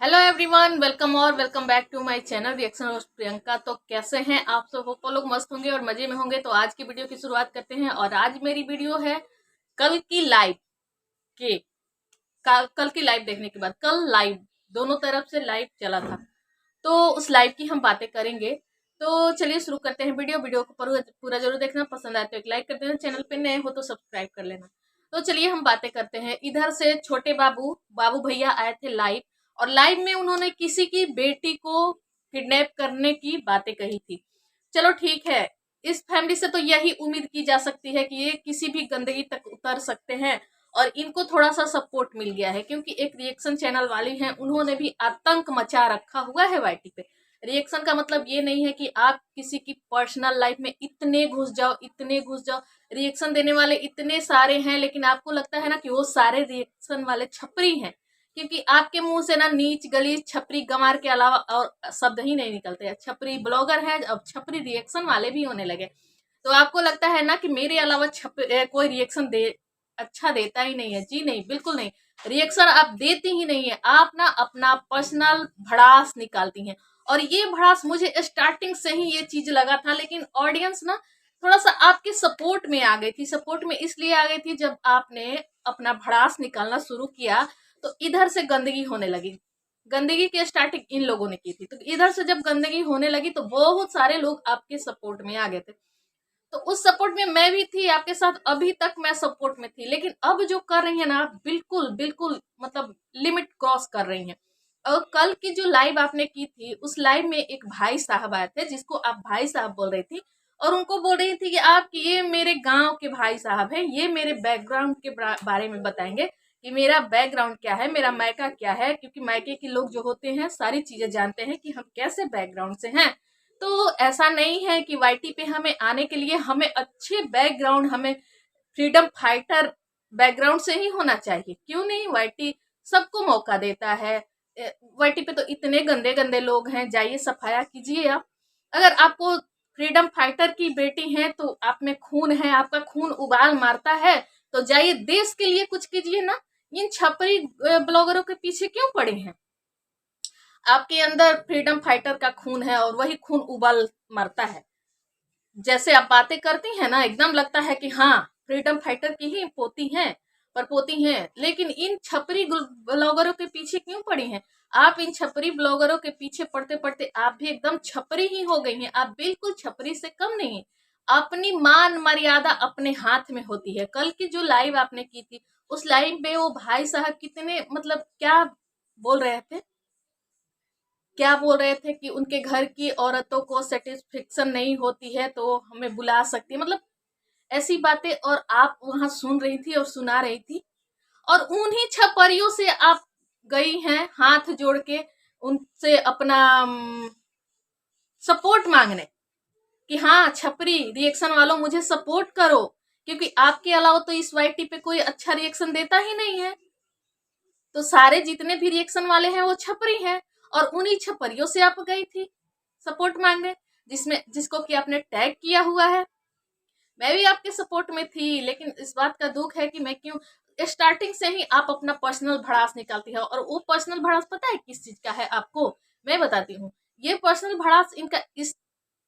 Hello everyone, welcome back to my channel reaction host Priyanka. तो कैसे हैं आप सब? होप लोग मस्त होंगे और मजे में होंगे। तो आज की वीडियो की शुरुआत करते हैं और आज मेरी वीडियो है कल की लाइव के कल की लाइव देखने के बाद। कल लाइव दोनों तरफ से लाइव चला था, तो उस लाइव की हम बातें करेंगे। तो चलिए शुरू करते हैं। वीडियो को पूरा जरूर देखना, पसंद आए तो एक लाइक कर देना, चैनल पे नए हो तो सब्सक्राइब कर लेना। तो चलिए हम बातें करते हैं। इधर से छोटे बाबू भैया आए थे लाइव, और लाइव में उन्होंने किसी की बेटी को किडनैप करने की बातें कही थी। चलो ठीक है, इस फैमिली से तो यही उम्मीद की जा सकती है कि ये किसी भी गंदगी तक उतर सकते हैं, और इनको थोड़ा सा सपोर्ट मिल गया है क्योंकि एक रिएक्शन चैनल वाली हैं, उन्होंने भी आतंक मचा रखा हुआ है वाईटी पे। रिएक्शन का मतलब ये नहीं है कि आप किसी की पर्सनल लाइफ में इतने घुस जाओ। रिएक्शन देने वाले इतने सारे हैं, लेकिन आपको लगता है ना कि वो सारे रिएक्शन वाले छपरी हैं, क्योंकि आपके मुंह से ना नीच गलीच छपरी गंवार के अलावा और शब्द ही नहीं निकलते। छपरी ब्लॉगर है, अब छपरी रिएक्शन वाले भी होने लगे। तो आपको लगता है ना कि मेरे अलावा कोई रिएक्शन अच्छा देता ही नहीं है। जी नहीं, बिल्कुल नहीं। रिएक्शन आप देती ही नहीं है, आप ना अपना पर्सनल भड़ास निकालती हैं। और ये भड़ास मुझे स्टार्टिंग से ही ये चीज लगा था, लेकिन ऑडियंस ना थोड़ा सा आपके सपोर्ट में आ गई थी। सपोर्ट में इसलिए आ गई थी जब आपने अपना भड़ास निकालना शुरू किया, तो इधर से गंदगी होने लगी। गंदगी की स्टार्टिंग इन लोगों ने की थी, तो इधर से जब गंदगी होने लगी तो बहुत सारे लोग आपके सपोर्ट में आ गए थे। तो उस सपोर्ट में मैं भी थी आपके साथ, अभी तक मैं सपोर्ट में थी। लेकिन अब जो कर रही है ना, बिल्कुल बिल्कुल मतलब लिमिट क्रॉस कर रही हैं। और कल की जो लाइव आपने की थी, उस लाइव में एक भाई साहब आए थे जिसको आप भाई साहब बोल रही थी, और उनको बोल रही थी कि आप ये मेरे गांव के भाई साहब हैं, ये मेरे बैकग्राउंड के बारे में बताएंगे कि मेरा बैकग्राउंड क्या है, मेरा मायका क्या है, क्योंकि मायके के लोग जो होते हैं सारी चीजें जानते हैं कि हम कैसे बैकग्राउंड से हैं। तो ऐसा नहीं है कि वाईटी पे हमें आने के लिए हमें अच्छे बैकग्राउंड, हमें फ्रीडम फाइटर बैकग्राउंड से ही होना चाहिए। क्यों नहीं, वाईटी सबको मौका देता है। वाईटी पे तो इतने गंदे गंदे लोग हैं, जाइए सफाया कीजिए आप। अगर आपको फ्रीडम फाइटर की बेटी है तो आप में खून है, आपका खून उबाल मारता है, तो जाइए देश के लिए कुछ कीजिए ना। इन छपरी ब्लॉगरों के पीछे क्यों पड़े हैं? आपके अंदर फ्रीडम फाइटर का खून है और वही खून उबाल मरता है। जैसे आप बातें करती हैं ना, एकदम लगता है कि हाँ, फ्रीडम फाइटर की ही पोती हैं, पर पोती हैं। लेकिन इन छपरी ब्लॉगरों के पीछे क्यों पड़ी हैं? आप इन छपरी ब्लॉगरों के पीछे पड़ते पड़ते आप भी एकदम छपरी ही हो गई हैं। आप बिल्कुल छपरी से कम नहीं है। अपनी मान मर्यादा अपने हाथ में होती है। कल की जो लाइव आपने की थी, उस लाइव में वो भाई साहब कितने मतलब क्या बोल रहे थे, क्या बोल रहे थे कि उनके घर की औरतों को सेटिस्फेक्शन नहीं होती है तो हमें बुला सकती है, मतलब ऐसी बातें। और आप वहां सुन रही थी और सुना रही थी, और उन्हीं छपरियों से आप गई हैं हाथ जोड़ के उनसे अपना सपोर्ट मांगने कि हाँ छपरी रिएक्शन वालों मुझे सपोर्ट करो, क्योंकि आपके अलावा तो इस वाईटी पे कोई अच्छा रिएक्शन देता ही नहीं है। तो सारे जितने भी रिएक्शन वाले हैं वो छपरी हैं, और उन्हीं छपरियों से आप गई थी सपोर्ट मांगने, जिसको कि आपने टैग किया हुआ है। मैं भी आपके सपोर्ट में थी, लेकिन इस बात का दुख है कि मैं क्यों स्टार्टिंग से ही आप अपना पर्सनल भड़ास निकालती है। और वो पर्सनल भड़ास पता है किस चीज का है आपको? मैं बताती हूँ। ये पर्सनल भड़ास इनका इस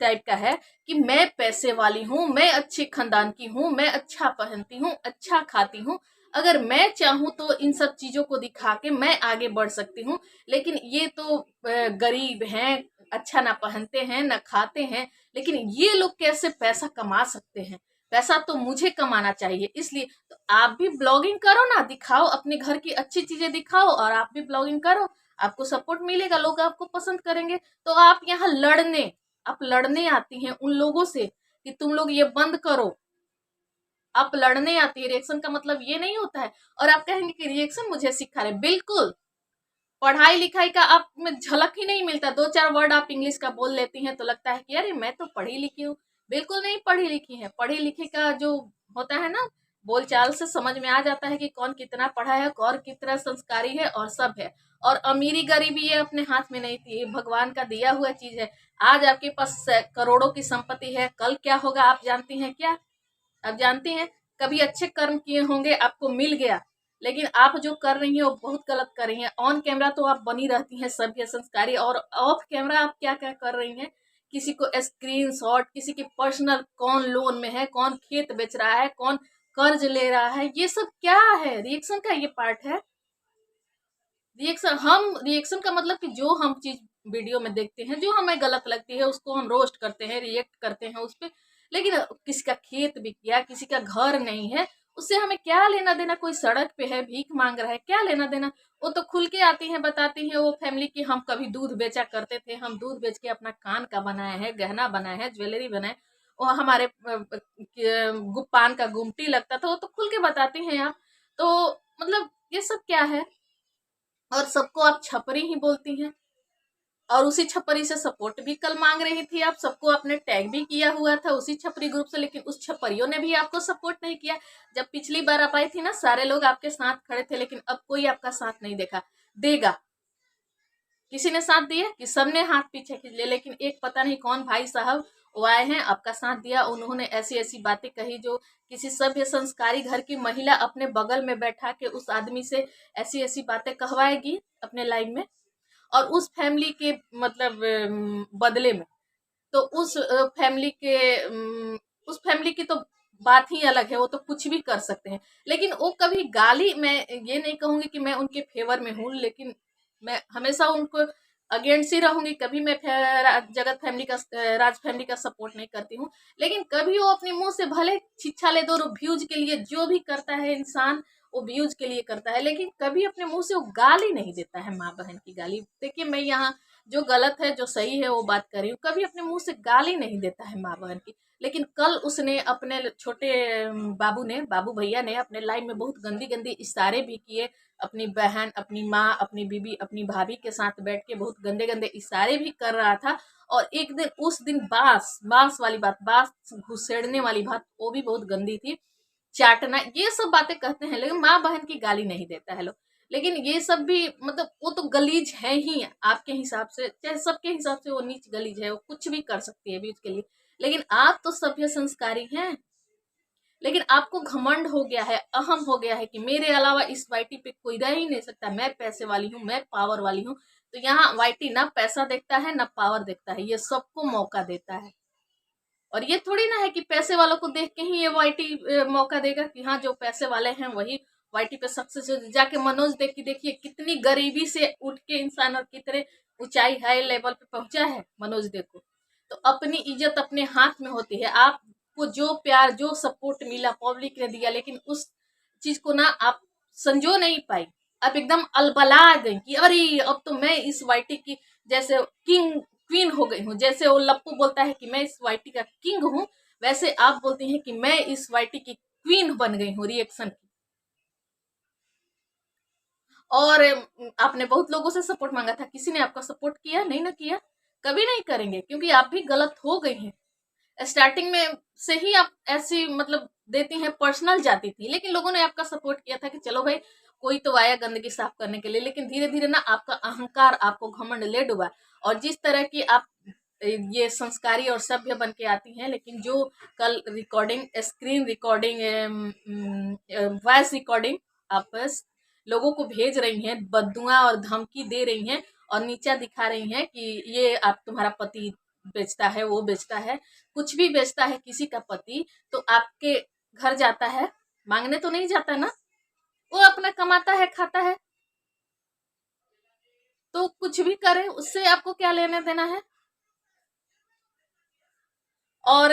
टाइप का है कि मैं पैसे वाली हूँ, मैं अच्छे खानदान की हूँ, मैं अच्छा पहनती हूँ, अच्छा खाती हूँ। अगर मैं चाहूँ तो इन सब चीजों को दिखा के मैं आगे बढ़ सकती हूँ। लेकिन ये तो गरीब हैं, अच्छा ना पहनते हैं ना खाते हैं, लेकिन ये लोग कैसे पैसा कमा सकते हैं? पैसा तो मुझे कमाना चाहिए। इसलिए तो आप भी ब्लॉगिंग करो ना, दिखाओ अपने घर की अच्छी चीजें दिखाओ, और आप भी ब्लॉगिंग करो, आपको सपोर्ट मिलेगा, लोग आपको पसंद करेंगे। तो आप यहाँ लड़ने आती हैं उन लोगों से कि तुम लोग ये बंद करो। आप लड़ने आती है, रिएक्शन का मतलब ये नहीं होता है। और आप कहेंगे कि रिएक्शन मुझे सिखा रहे, बिल्कुल पढ़ाई लिखाई का आप में झलक ही नहीं मिलता। दो चार वर्ड आप इंग्लिश का बोल लेती हैं तो लगता है कि अरे मैं तो पढ़ी लिखी हूँ। बिल्कुल नहीं पढ़ी लिखी है। पढ़ी लिखी का जो होता है ना, बोलचाल से समझ में आ जाता है कि कौन कितना पढ़ा है, कौन कितना संस्कारी है, और सब है। और अमीरी गरीबी ये अपने हाथ में नहीं थी, ये भगवान का दिया हुआ चीज है। आज आपके पास करोड़ों की संपत्ति है, कल क्या होगा आप जानती हैं क्या? आप जानती हैं? कभी अच्छे कर्म किए होंगे, आपको मिल गया, लेकिन आप जो कर रही हैं वो बहुत गलत कर रही हैं। ऑन कैमरा तो आप बनी रहती हैं सभ्य संस्कारी, और ऑफ कैमरा आप क्या क्या कर रही हैं, किसी को स्क्रीनशॉट, किसी के पर्सनल कौन लोन में है, कौन खेत बेच रहा है, कौन कर्ज ले रहा है, ये सब क्या है? रिएक्शन का ये पार्ट है। रिएक्शन का मतलब कि जो हम चीज वीडियो में देखते हैं, जो हमें गलत लगती है उसको हम रोस्ट करते हैं, रिएक्ट करते हैं उस पे। लेकिन किसी का खेत बिक गया, किसी का घर नहीं है, उससे हमें क्या लेना देना? कोई सड़क पे है, भीख मांग रहा है, क्या लेना देना? वो तो खुल के आती हैं, बताती हैं वो फैमिली की, हम कभी दूध बेचा करते थे, हम दूध बेच के अपना कान का बनाए हैं, गहना बनाए हैं, ज्वेलरी बनाए, और हमारे पान का गुमटी लगता था, वो तो खुल के बताती हैं आप। तो मतलब ये सब क्या है? और सबको आप छपरी ही बोलती हैं, और उसी छपरी से सपोर्ट भी कल मांग रही थी आप। सबको आपने टैग भी किया हुआ था उसी छपरी ग्रुप से, लेकिन उस छपरियों ने भी आपको सपोर्ट नहीं किया। जब पिछली बार आप आई थी ना, सारे लोग आपके साथ खड़े थे, लेकिन अब कोई आपका साथ नहीं देखा देगा। किसी ने साथ दिया कि सबने हाथ पीछे खींच लिया, लेकिन एक पता नहीं कौन भाई साहब वो आए हैं, आपका साथ दिया। उन्होंने ऐसी ऐसी बातें कही जो किसी सभ्य संस्कारी घर की महिला अपने बगल में बैठा के उस आदमी से ऐसी ऐसी बातें कहवाएगी अपने लाइव में, और उस फैमिली के मतलब बदले में। तो उस फैमिली की तो बात ही अलग है, वो तो कुछ भी कर सकते हैं। लेकिन वो कभी गाली, मैं ये नहीं कहूंगी कि मैं उनके फेवर में हूँ, लेकिन मैं हमेशा उनको अगेंस्ट ही रहूंगी। कभी मैं जगत फैमिली का राज फैमिली का सपोर्ट नहीं करती हूँ, लेकिन कभी वो अपने मुंह से भले छिछा ले दो, व्यूज के लिए जो भी करता है इंसान, वो व्यूज के लिए करता है, लेकिन कभी अपने मुंह से वो गाली नहीं देता है, माँ बहन की गाली। देखिए, मैं यहाँ जो गलत है जो सही है वो बात कर रही हूँ, कभी अपने मुंह से गाली नहीं देता है माँ बहन की। लेकिन कल उसने अपने छोटे बाबू भैया ने अपने लाइन में बहुत गंदी गंदी इशारे भी किए, अपनी बहन, अपनी माँ, अपनी बीबी, अपनी भाभी के साथ बैठ के बहुत गंदे गंदे इशारे भी कर रहा था। और एक दिन, उस दिन बांस बांस वाली बात, बांस घुसेड़ने वाली बात, वो भी बहुत गंदी थी। चाटना, ये सब बातें कहते हैं, लेकिन माँ बहन की गाली नहीं देता है लोग। लेकिन ये सब भी मतलब वो तो गलीज है ही, आपके हिसाब से, चाहे सबके हिसाब से वो नीच गलीज है, वो कुछ भी कर सकती है व्यूज के लिए। लेकिन आप तो सभ्य संस्कारी हैं। लेकिन आपको घमंड हो गया है, अहम हो गया है कि मेरे अलावा इस वाईटी पे कोई रह ही नहीं सकता, मैं पैसे वाली हूँ, मैं पावर वाली हूँ। तो यहाँ वाईटी ना पैसा देखता है ना पावर देखता है, ये सबको मौका देता है। और ये थोड़ी ना है कि पैसे वालों को देख के ही ये वाईटी मौका देगा कि हाँ, जो पैसे वाले हैं वही वाईटी पे सक्सेस हो। जाके मनोज देख के देखिए, कितनी गरीबी से उठ के इंसान और कितने ऊंचाई हाई लेवल पे पहुंचा है मनोज। देखो, तो अपनी इज्जत अपने हाथ में होती है। आपको जो प्यार, जो सपोर्ट मिला पब्लिक ने दिया, लेकिन उस चीज को ना आप संजो नहीं पाई। आप एकदम अलबला गई कि अरे अब तो मैं इस वाईटी की जैसे क्वीन हो गई हूँ। जैसे वो लप्पू बोलता है कि मैं इस वाईटी का किंग हूँ, वैसे आप बोलती हैं कि मैं इस वाईटी की क्वीन बन गई हूँ रिएक्शन की। और आपने बहुत लोगों से सपोर्ट मांगा था, किसी ने आपका सपोर्ट किया? नहीं ना किया, कभी नहीं करेंगे, क्योंकि आप भी गलत हो गई हैं। स्टार्टिंग में से ही आप ऐसी मतलब देती हैं, पर्सनल जाती थी, लेकिन लोगों ने आपका सपोर्ट किया था कि चलो भाई, कोई तो आया गंदगी साफ करने के लिए। लेकिन धीरे धीरे ना आपका अहंकार, आपको घमंड ले डूबा। और जिस तरह की आप ये संस्कारी और सभ्य बन के आती हैं, लेकिन जो कल recording, screen recording, voice recording आप लोगों को भेज रही हैं, बद्दुआ और धमकी दे रही हैं, और नीचा दिखा रही हैं कि ये आप, तुम्हारा पति बेचता है, वो बेचता है, कुछ भी बेचता है किसी का पति, तो आपके घर जाता है, मांगने तो नहीं जाता ना, वो अपना कमाता है, खाता है। तो कुछ भी करे, उससे आपको क्या लेना देना है? और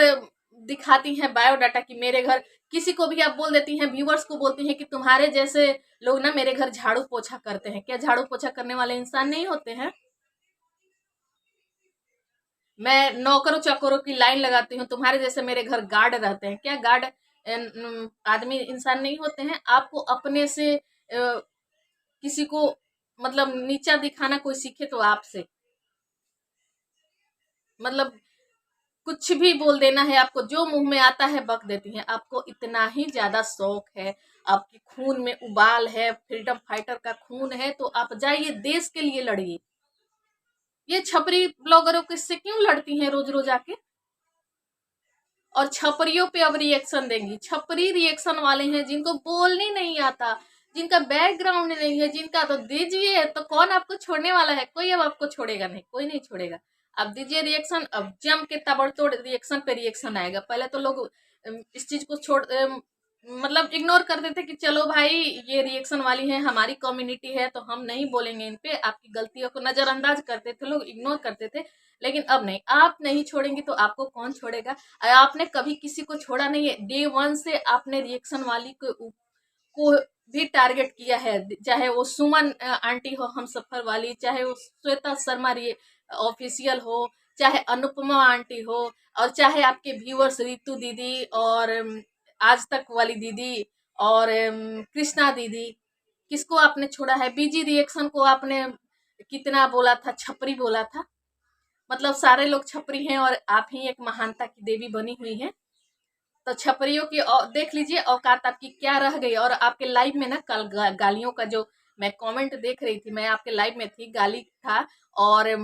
दिखाती हैं बायोडाटा कि मेरे घर, किसी को भी आप बोल देती हैं, व्यूवर्स को बोलती हैं कि तुम्हारे जैसे लोग ना मेरे घर झाड़ू पोछा करते हैं। क्या झाड़ू पोछा करने वाले इंसान नहीं होते हैं? मैं नौकरों चाकरों की लाइन लगाती हूँ, तुम्हारे जैसे मेरे घर गार्ड रहते हैं। क्या गार्ड आदमी इंसान नहीं होते हैं? आपको अपने से किसी को मतलब नीचा दिखाना कोई सीखे तो आपसे, मतलब कुछ भी बोल देना है आपको, जो मुंह में आता है बक देती हैं। आपको इतना ही ज्यादा शौक है, आपके खून में उबाल है, फ्रीडम फाइटर का खून है, तो आप जाइए देश के लिए लड़िए। ये छपरी ब्लॉगरों किससे क्यों लड़ती हैं रोज रोज आके? और छपरियों पे अब रिएक्शन देंगी। छपरी रिएक्शन वाले हैं जिनको बोलने नहीं आता, जिनका बैकग्राउंड नहीं है, जिनका तो दीजिए, तो कौन आपको छोड़ने वाला है? कोई अब आपको छोड़ेगा नहीं, कोई नहीं छोड़ेगा। अब दीजिए रिएक्शन, अब जम के ताबड़तोड़ रिएक्शन पे रिएक्शन आएगा। पहले तो लोग इस चीज को छोड़ मतलब इग्नोर करते थे कि चलो भाई ये रिएक्शन वाली है, हमारी कम्युनिटी है तो हम नहीं बोलेंगे इन पे, आपकी गलतियों को नजरअंदाज करते थे लोग, इग्नोर करते थे। लेकिन अब नहीं, आप नहीं छोड़ेंगे तो आपको कौन छोड़ेगा? आपने कभी किसी को छोड़ा नहीं है, डे वन से आपने रिएक्शन वाली को भी टारगेट किया है, चाहे वो सुमन आंटी हो हम सफर वाली, चाहे वो श्वेता शर्मा ऑफिशियल हो, चाहे अनुपमा आंटी हो, और चाहे आपके व्यूअर्स रितु दीदी और आज तक वाली दीदी और कृष्णा दीदी। किसको आपने छोड़ा है? बीजी रिएक्शन को आपने कितना बोला था, छपरी बोला था। मतलब सारे लोग छपरी हैं और आप ही एक महानता की देवी बनी हुई हैं। तो छपरियों की देख लीजिए औकात आपकी क्या रह गई। और आपके लाइव में ना कल गालियों का जो मैं कमेंट देख रही थी, मैं आपके लाइव में थी, गाली था। और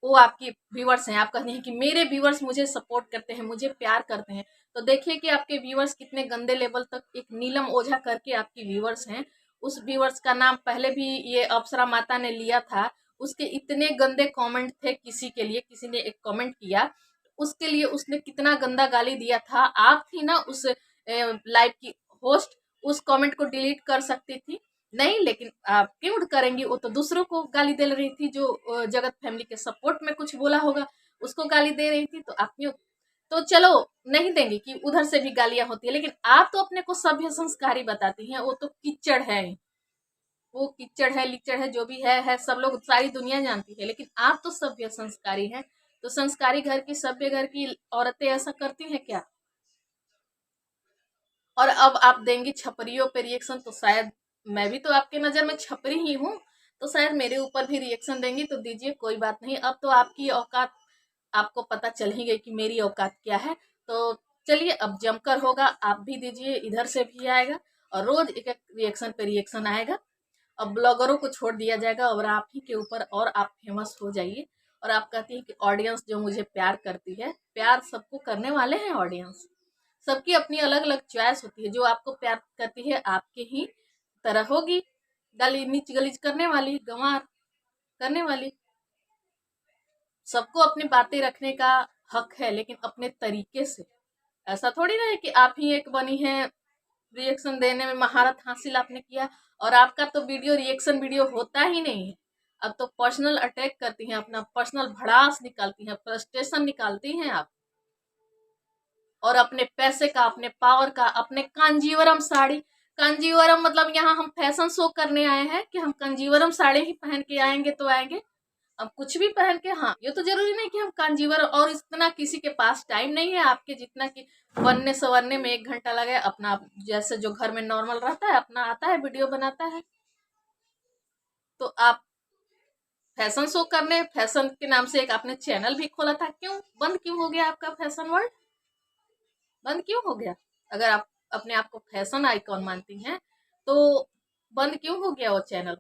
वो आपकी व्यूअर्स हैं, आप कहते हैं कि मेरे व्यूअर्स मुझे सपोर्ट करते हैं, मुझे प्यार करते हैं। तो देखिए कि आपके व्यूअर्स कितने गंदे लेवल तक, एक नीलम ओझा करके आपकी व्यूअर्स हैं। उस व्यूअर्स का नाम पहले भी ये अप्सरा माता ने लिया था। उसके इतने गंदे कमेंट थे, किसी के लिए किसी ने एक कमेंट किया, उसके लिए उसने कितना गंदा गाली दिया था। आप थी ना उस लाइव की होस्ट, उस कमेंट को डिलीट कर सकती थी नहीं, लेकिन आप क्यों करेंगी? वो तो दूसरों को गाली दे रही थी, जो जगत फैमिली के सपोर्ट में कुछ बोला होगा उसको गाली दे रही थी। तो आप क्यों? तो चलो नहीं देंगे कि उधर से भी गालियां होती है, लेकिन आप तो अपने को सभ्य संस्कारी बताती हैं। वो तो कीचड़ है, वो कीचड़ है, लीचड़ है, जो भी है सब लोग, सारी दुनिया जानती है। लेकिन आप तो सभ्य संस्कारी हैं। तो संस्कारी घर की, सभ्य घर की औरतें ऐसा करती हैं क्या? और अब आप देंगी छपरियों पे रिएक्शन, तो शायद मैं भी तो आपके नजर में छपरी ही हूँ, तो शायद मेरे ऊपर भी रिएक्शन देंगी। तो दीजिए, कोई बात नहीं। अब तो आपकी औकात आपको पता चल ही गई कि मेरी औकात क्या है। तो चलिए, अब जमकर होगा, आप भी दीजिए, इधर से भी आएगा और रोज एक एक रिएक्शन पे रिएक्शन आएगा। अब ब्लॉगरों को छोड़ दिया जाएगा और आप ही के ऊपर, और आप फेमस हो जाइए। और आप कहती हैं कि ऑडियंस जो मुझे प्यार करती है, प्यार सबको करने वाले हैं ऑडियंस, सबकी अपनी अलग अलग चॉइस होती है। जो आपको प्यार करती है आपके ही तरह होगी, गाली नीच गलीज करने वाली, गंवार करने वाली। सबको अपनी बातें रखने का हक है, लेकिन अपने तरीके से। ऐसा थोड़ी ना है कि आप ही एक बनी है, रिएक्शन देने में महारत हासिल आपने किया और आपका तो वीडियो रिएक्शन वीडियो होता ही नहीं है। अब तो पर्सनल अटैक करती हैं, अपना पर्सनल भड़ास निकालती हैं, फ्रस्ट्रेशन निकालती हैं आप। और अपने पैसे का, अपने पावर का, अपने कांजीवरम साड़ी, कांजीवरम मतलब यहाँ हम फैशन शो करने आए हैं कि हम कांजीवरम साड़ी ही पहन के आएंगे तो आएंगे? अब कुछ भी पहन के, हाँ ये तो जरूरी नहीं कि हम कांजीवरम, और इतना किसी के पास टाइम नहीं है आपके जितना कि बनने संवरने में 1 घंटा लगे। अपना जैसे जो घर में नॉर्मल रहता है अपना आता है, वीडियो बनाता है। तो आप फैशन शो करने, फैशन के नाम से एक आपने चैनल भी खोला था, क्यों बंद क्यों हो गया आपका फैशन वर्ल्ड? बंद क्यों हो गया? अगर आप अपने आप को फैशन आइकॉन मानती हैं तो बंद क्यों हो गया वो चैनल?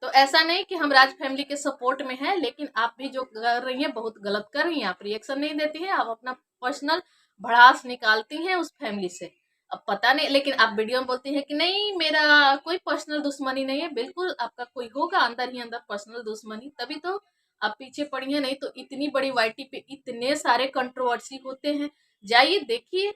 तो ऐसा नहीं कि हम राज फैमिली के सपोर्ट में हैं, लेकिन आप भी जो कर रही हैं बहुत गलत कर रही हैं। आप रिएक्शन नहीं देती हैं, आप अपना पर्सनल भड़ास निकालती हैं उस फैमिली से। अब पता नहीं, लेकिन आप वीडियो में बोलती हैं कि नहीं मेरा कोई पर्सनल दुश्मनी नहीं है। बिल्कुल आपका कोई होगा अंदर ही अंदर पर्सनल दुश्मनी, तभी तो आप पीछे पड़ी हैं। नहीं तो इतनी बड़ी वाईटी पे इतने सारे कंट्रोवर्सी होते हैं, जाइए देखिए।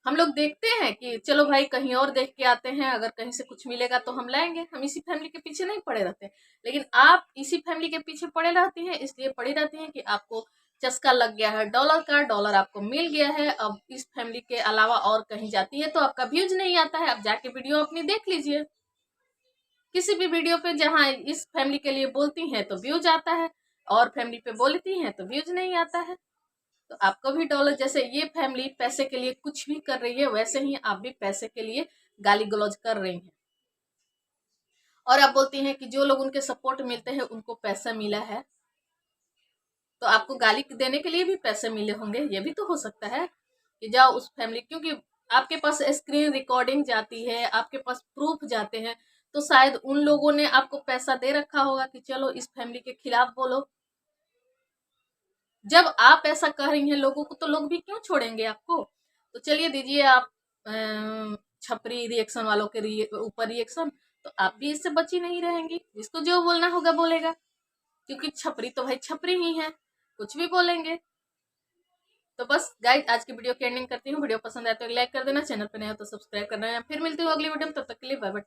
हम लोग देखते हैं कि चलो भाई कहीं और देख के आते हैं, अगर कहीं से कुछ मिलेगा तो हम लाएंगे, हम इसी फैमिली के पीछे नहीं पड़े रहते। लेकिन आप इसी फैमिली के पीछे पड़े रहती हैं, इसलिए पड़ी रहती हैं कि आपको चस्का लग गया है डॉलर का, डॉलर आपको मिल गया है। अब इस फैमिली के अलावा और कहीं जाती है तो आपका व्यूज नहीं आता है। अब जाके वीडियो अपनी देख लीजिए, किसी भी वीडियो पे जहाँ इस फैमिली के लिए बोलती हैं तो व्यूज आता है, और फैमिली पे बोलती हैं तो व्यूज नहीं आता है। तो आपको भी डॉलर, जैसे ये फैमिली पैसे के लिए कुछ भी कर रही है, वैसे ही आप भी पैसे के लिए गाली गलौज कर रही हैं। और आप बोलती हैं कि जो लोग उनके सपोर्ट मिलते हैं उनको पैसा मिला है, तो आपको गाली देने के लिए भी पैसे मिले होंगे। ये भी तो हो सकता है कि जाओ उस फैमिली, क्योंकि आपके पास स्क्रीन रिकॉर्डिंग जाती है, आपके पास प्रूफ जाते हैं, तो शायद उन लोगों ने आपको पैसा दे रखा होगा कि चलो इस फैमिली के खिलाफ बोलो। जब आप ऐसा कह रही हैं लोगों को, तो लोग भी क्यों छोड़ेंगे आपको? तो चलिए दीजिए आप छपरी रिएक्शन वालों के ऊपर रिएक्शन, तो आप भी इससे बची नहीं रहेंगी। जिसको जो बोलना होगा बोलेगा, क्योंकि छपरी तो भाई छपरी ही है, कुछ भी बोलेंगे। तो बस गाइस, आज की वीडियो की एंडिंग करती हूँ। वीडियो पसंद आए तो लाइक कर देना, चैनल पर नया हो तो सब्सक्राइब करना। फिर मिलती हूँ अगली वीडियो में, तब तक के लिए बाय बाय।